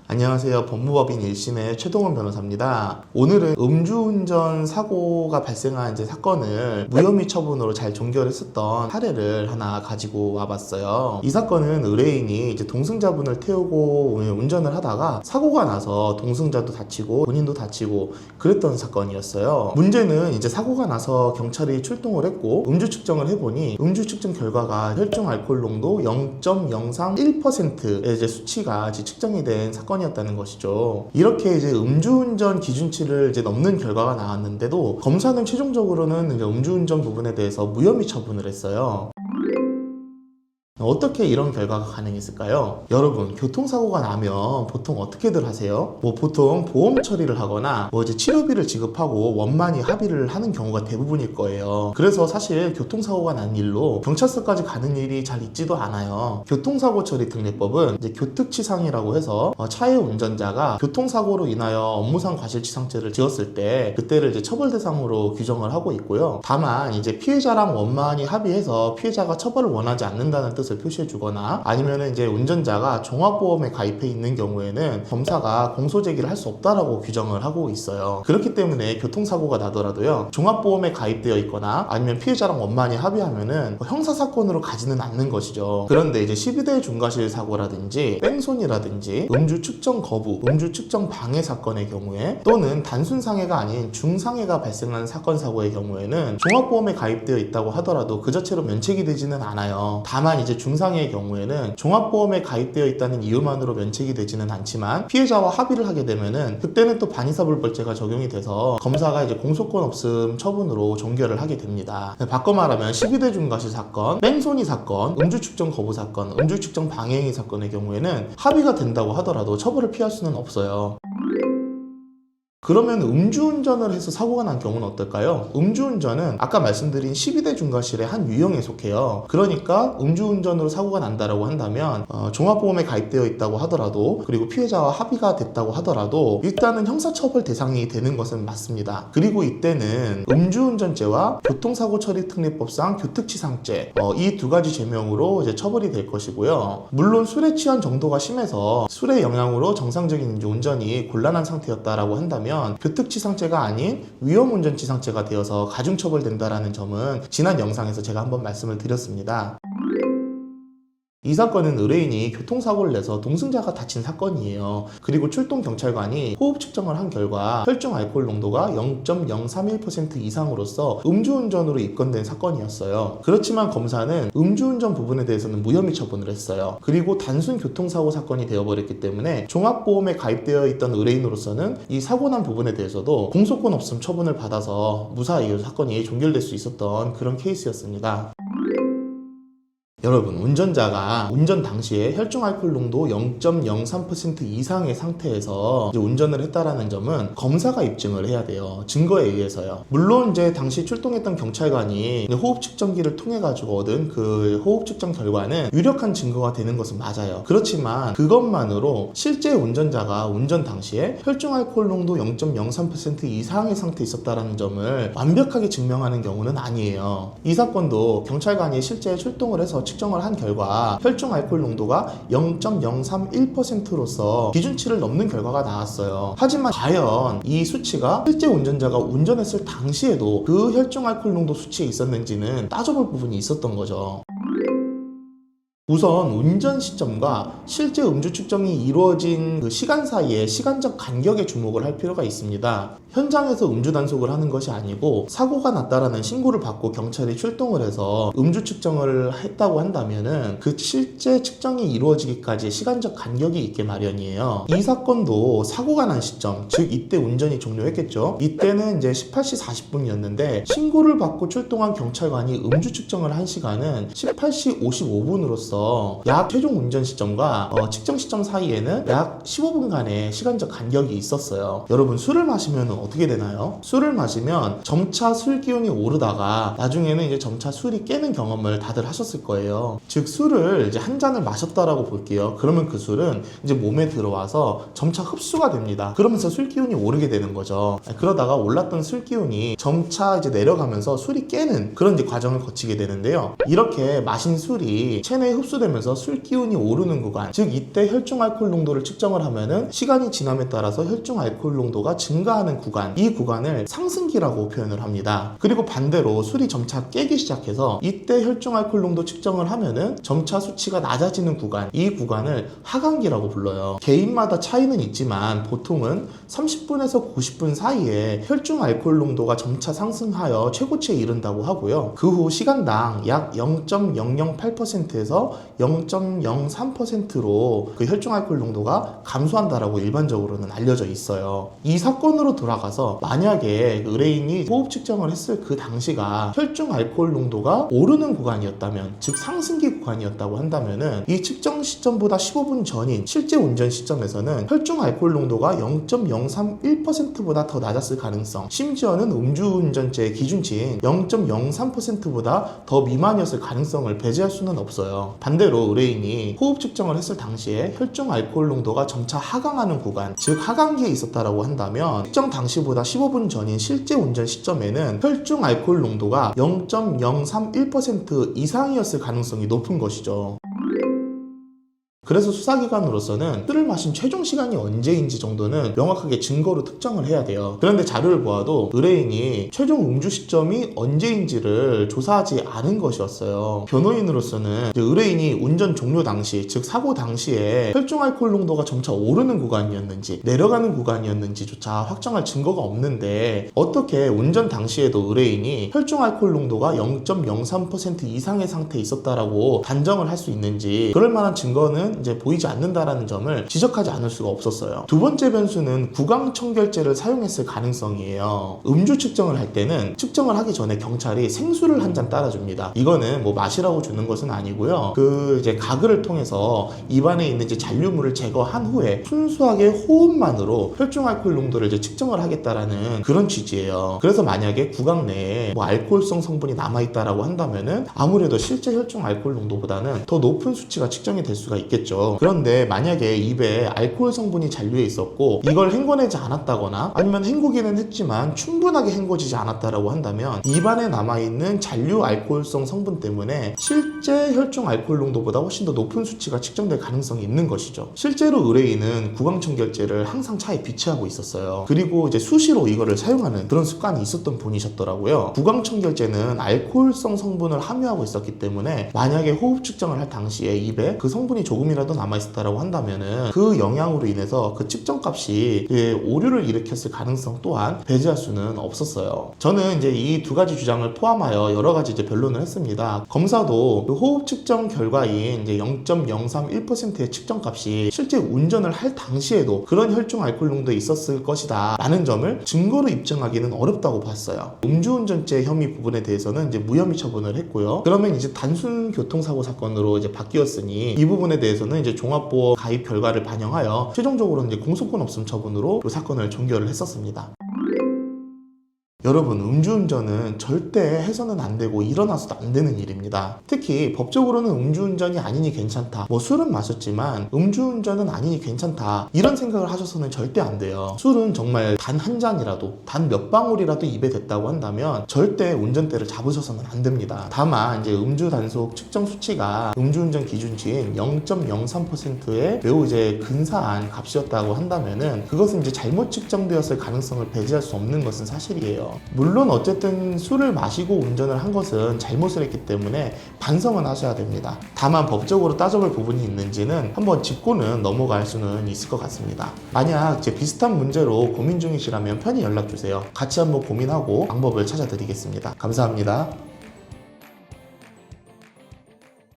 안녕하세요. 법무법인 1심의 최동원 변호사입니다. 오늘은 음주운전 사고가 발생한 사건을 무혐의 처분으로 잘 종결했었던 사례를 하나 가지고 와봤어요. 이 사건은 의뢰인이 동승자분을 태우고 운전을 하다가 사고가 나서 동승자도 다치고 본인도 다치고 그랬던 사건이었어요. 문제는 사고가 나서 경찰이 출동을 했고 음주 측정을 해보니 음주 측정 결과가 혈중 알코올 농도 0.031%의 수치가 측정이 된 사건이었다는 것이죠. 이렇게 음주운전 기준치를 넘는 결과가 나왔는데도 검사는 최종적으로는 음주운전 부분에 대해서 무혐의 처분을 했어요. 어떻게 이런 결과가 가능했을까요? 여러분, 교통사고가 나면 보통 어떻게들 하세요? 보통 보험 처리를 하거나 치료비를 지급하고 원만히 합의를 하는 경우가 대부분일 거예요. 그래서 사실 교통사고가 난 일로 경찰서까지 가는 일이 잘 있지도 않아요. 교통사고 처리 특례법은 교특치상이라고 해서 차의 운전자가 교통사고로 인하여 업무상 과실치상죄를 지었을 때 그때를 처벌 대상으로 규정을 하고 있고요. 다만 피해자랑 원만히 합의해서 피해자가 처벌을 원하지 않는다는 뜻을 표시해 주거나 아니면 운전자가 종합보험에 가입해 있는 경우에는 검사가 공소 제기를 할 수 없다라고 규정을 하고 있어요. 그렇기 때문에 교통사고가 나더라도요, 종합보험에 가입되어 있거나 아니면 피해자랑 원만히 합의하면은 형사사건으로 가지는 않는 것이죠. 그런데 12대 중과실 사고라든지 뺑소니라든지 음주 측정 거부, 음주 측정 방해 사건의 경우에 또는 단순 상해가 아닌 중상해가 발생한 사건 사고의 경우에는 종합보험에 가입되어 있다고 하더라도 그 자체로 면책이 되지는 않아요. 다만 중상해의 경우에는 종합보험에 가입되어 있다는 이유만으로 면책이 되지는 않지만 피해자와 합의를 하게 되면은 그때는 또 반의사불벌죄가 적용이 돼서 검사가 공소권 없음 처분으로 종결을 하게 됩니다. 바꿔 말하면 12대 중과실 사건, 뺑소니 사건, 음주 측정 거부 사건, 음주 측정 방해행위 사건의 경우에는 합의가 된다고 하더라도 처벌을 피할 수는 없어요. 그러면 음주운전을 해서 사고가 난 경우는 어떨까요? 음주운전은 아까 말씀드린 12대 중과실의 한 유형에 속해요. 그러니까 음주운전으로 사고가 난다라고 한다면 종합보험에 가입되어 있다고 하더라도 그리고 피해자와 합의가 됐다고 하더라도 일단은 형사처벌 대상이 되는 것은 맞습니다. 그리고 이때는 음주운전죄와 교통사고처리특례법상 교특치상죄 이 두 가지 죄명으로 처벌이 될 것이고요. 물론 술에 취한 정도가 심해서 술의 영향으로 정상적인 운전이 곤란한 상태였다라고 한다면 교특치상죄가 아닌 위험운전치상죄가 되어서 가중처벌된다라는 점은 지난 영상에서 제가 한번 말씀을 드렸습니다. 이 사건은 의뢰인이 교통사고를 내서 동승자가 다친 사건이에요. 그리고 출동경찰관이 호흡 측정을 한 결과 혈중 알코올 농도가 0.031% 이상으로서 음주운전으로 입건된 사건이었어요. 그렇지만 검사는 음주운전 부분에 대해서는 무혐의 처분을 했어요. 그리고 단순 교통사고 사건이 되어버렸기 때문에 종합보험에 가입되어 있던 의뢰인으로서는 이 사고 난 부분에 대해서도 공소권 없음 처분을 받아서 무사히 사건이 종결될 수 있었던 그런 케이스였습니다. 여러분, 운전자가 운전 당시에 혈중 알코올 농도 0.03% 이상의 상태에서 운전을 했다라는 점은 검사가 입증을 해야 돼요. 증거에 의해서요. 물론 당시 출동했던 경찰관이 호흡 측정기를 통해 가지고 얻은 그 호흡 측정 결과는 유력한 증거가 되는 것은 맞아요. 그렇지만 그것만으로 실제 운전자가 운전 당시에 혈중 알코올 농도 0.03% 이상의 상태에 있었다라는 점을 완벽하게 증명하는 경우는 아니에요. 이 사건도 경찰관이 실제 출동을 해서 측정을 한 결과 혈중 알코올 농도가 0.031%로서 기준치를 넘는 결과가 나왔어요. 하지만 과연 이 수치가 실제 운전자가 운전했을 당시에도 그 혈중 알코올 농도 수치에 있었는지는 따져볼 부분이 있었던 거죠. 우선 운전 시점과 실제 음주 측정이 이루어진 그 시간 사이에 시간적 간격에 주목을 할 필요가 있습니다. 현장에서 음주 단속을 하는 것이 아니고 사고가 났다라는 신고를 받고 경찰이 출동을 해서 음주 측정을 했다고 한다면은 그 실제 측정이 이루어지기까지의 시간적 간격이 있게 마련이에요. 이 사건도 사고가 난 시점, 즉 이때 운전이 종료했겠죠. 이때는 18시 40분이었는데 신고를 받고 출동한 경찰관이 음주 측정을 한 시간은 18시 55분으로서 약 최종 운전 시점과 측정 시점 사이에는 약 15분간의 시간적 간격이 있었어요. 여러분, 술을 마시면 어떻게 되나요? 술을 마시면 점차 술 기운이 오르다가 나중에는 점차 술이 깨는 경험을 다들 하셨을 거예요. 즉 술을 한 잔을 마셨다라고 볼게요. 그러면 그 술은 몸에 들어와서 점차 흡수가 됩니다. 그러면서 술 기운이 오르게 되는 거죠. 그러다가 올랐던 술 기운이 점차 내려가면서 술이 깨는 그런 과정을 거치게 되는데요. 이렇게 마신 술이 체내에 흡수 흡수되면서 술 기운이 오르는 구간, 즉 이때 혈중 알코올 농도를 측정을 하면은 시간이 지남에 따라서 혈중 알코올 농도가 증가하는 구간, 이 구간을 상승기라고 표현을 합니다. 그리고 반대로 술이 점차 깨기 시작해서 이때 혈중 알코올 농도 측정을 하면은 점차 수치가 낮아지는 구간, 이 구간을 하강기라고 불러요. 개인마다 차이는 있지만 보통은 30분에서 90분 사이에 혈중 알코올 농도가 점차 상승하여 최고치에 이른다고 하고요. 그 후 시간당 약 0.008%에서 0.03%로 그 혈중 알코올 농도가 감소한다라고 일반적으로는 알려져 있어요. 이 사건으로 돌아가서 만약에 의뢰인이 호흡 측정을 했을 그 당시가 혈중 알코올 농도가 오르는 구간이었다면, 즉 상승기 구간이었다고 한다면은 이 측정 시점보다 15분 전인 실제 운전 시점에서는 혈중 알코올 농도가 0.031%보다 더 낮았을 가능성, 심지어는 음주운전죄의 기준치인 0.03%보다 더 미만이었을 가능성을 배제할 수는 없어요. 반대로 의뢰인이 호흡 측정을 했을 당시에 혈중 알코올 농도가 점차 하강하는 구간, 즉 하강기에 있었다라고 한다면 측정 당시보다 15분 전인 실제 운전 시점에는 혈중 알코올 농도가 0.031% 이상이었을 가능성이 높은 것이죠. 그래서 수사기관으로서는 술을 마신 최종 시간이 언제인지 정도는 명확하게 증거로 특정을 해야 돼요. 그런데 자료를 보아도 의뢰인이 최종 음주 시점이 언제인지를 조사하지 않은 것이었어요. 변호인으로서는 의뢰인이 운전 종료 당시, 즉 사고 당시에 혈중 알코올 농도가 점차 오르는 구간이었는지 내려가는 구간이었는지조차 확정할 증거가 없는데 어떻게 운전 당시에도 의뢰인이 혈중 알코올 농도가 0.03% 이상의 상태에 있었다라고 단정을 할 수 있는지, 그럴 만한 증거는 이제 보이지 않는다라는 점을 지적하지 않을 수가 없었어요. 두 번째 변수는 구강청결제를 사용했을 가능성이에요. 음주 측정을 할 때는 측정을 하기 전에 경찰이 생수를 한 잔 따라줍니다. 이거는 뭐 마시라고 주는 것은 아니고요. 그 이제 가글을 통해서 입안에 있는 이제 잔류물을 제거한 후에 순수하게 호흡만으로 혈중 알코올 농도를 이제 측정을 하겠다라는 그런 취지예요. 그래서 만약에 구강 내에 뭐 알코올성 성분이 남아있다라고 한다면은 아무래도 실제 혈중 알코올 농도보다는 더 높은 수치가 측정이 될 수가 있겠죠. 그런데 만약에 입에 알코올 성분이 잔류해 있었고 이걸 헹궈내지 않았다거나 아니면 헹구기는 했지만 충분하게 헹궈지지 않았다라고 한다면 입안에 남아있는 잔류 알코올성 성분 때문에 실제 혈중 알코올 농도보다 훨씬 더 높은 수치가 측정될 가능성이 있는 것이죠. 실제로 의뢰인은 구강청결제를 항상 차에 비치하고 있었어요. 그리고 이제 수시로 이거를 사용하는 그런 습관이 있었던 분이셨더라고요. 구강청결제는 알코올성 성분을 함유하고 있었기 때문에 만약에 호흡 측정을 할 당시에 입에 그 성분이 조금이라도 남아있었다라고 한다면은 그 영향으로 인해서 그 측정값이 오류를 일으켰을 가능성 또한 배제할 수는 없었어요. 저는 이제 이 두 가지 주장을 포함하여 여러 가지 이제 변론을 했습니다. 검사도 그 호흡 측정 결과인 이제 0.031%의 측정값이 실제 운전을 할 당시에도 그런 혈중 알코올 농도에 있었을 것이다 라는 점을 증거로 입증하기는 어렵다고 봤어요. 음주운전죄 혐의 부분에 대해서는 이제 무혐의 처분을 했고요. 그러면 이제 단순 교통사고 사건으로 이제 바뀌었으니 이 부분에 대해서는 이제 종합보험 가입 결과를 반영하여 최종적으로는 이제 공소권 없음 처분으로 이 사건을 종결을 했었습니다. 여러분, 음주운전은 절대 해서는 안 되고 일어나서도 안 되는 일입니다. 특히 법적으로는 음주운전이 아니니 괜찮다, 뭐 술은 마셨지만 음주운전은 아니니 괜찮다, 이런 생각을 하셔서는 절대 안 돼요. 술은 정말 단 한 잔이라도, 단 몇 방울이라도 입에 댔다고 한다면 절대 운전대를 잡으셔서는 안 됩니다. 다만 이제 음주 단속 측정 수치가 음주운전 기준치인 0.03%의 매우 이제 근사한 값이었다고 한다면은 그것은 이제 잘못 측정되었을 가능성을 배제할 수 없는 것은 사실이에요. 물론 어쨌든 술을 마시고 운전을 한 것은 잘못을 했기 때문에 반성은 하셔야 됩니다. 다만 법적으로 따져볼 부분이 있는지는 한번 짚고는 넘어갈 수는 있을 것 같습니다. 만약 이제 비슷한 문제로 고민 중이시라면 편히 연락주세요. 같이 한번 고민하고 방법을 찾아드리겠습니다. 감사합니다.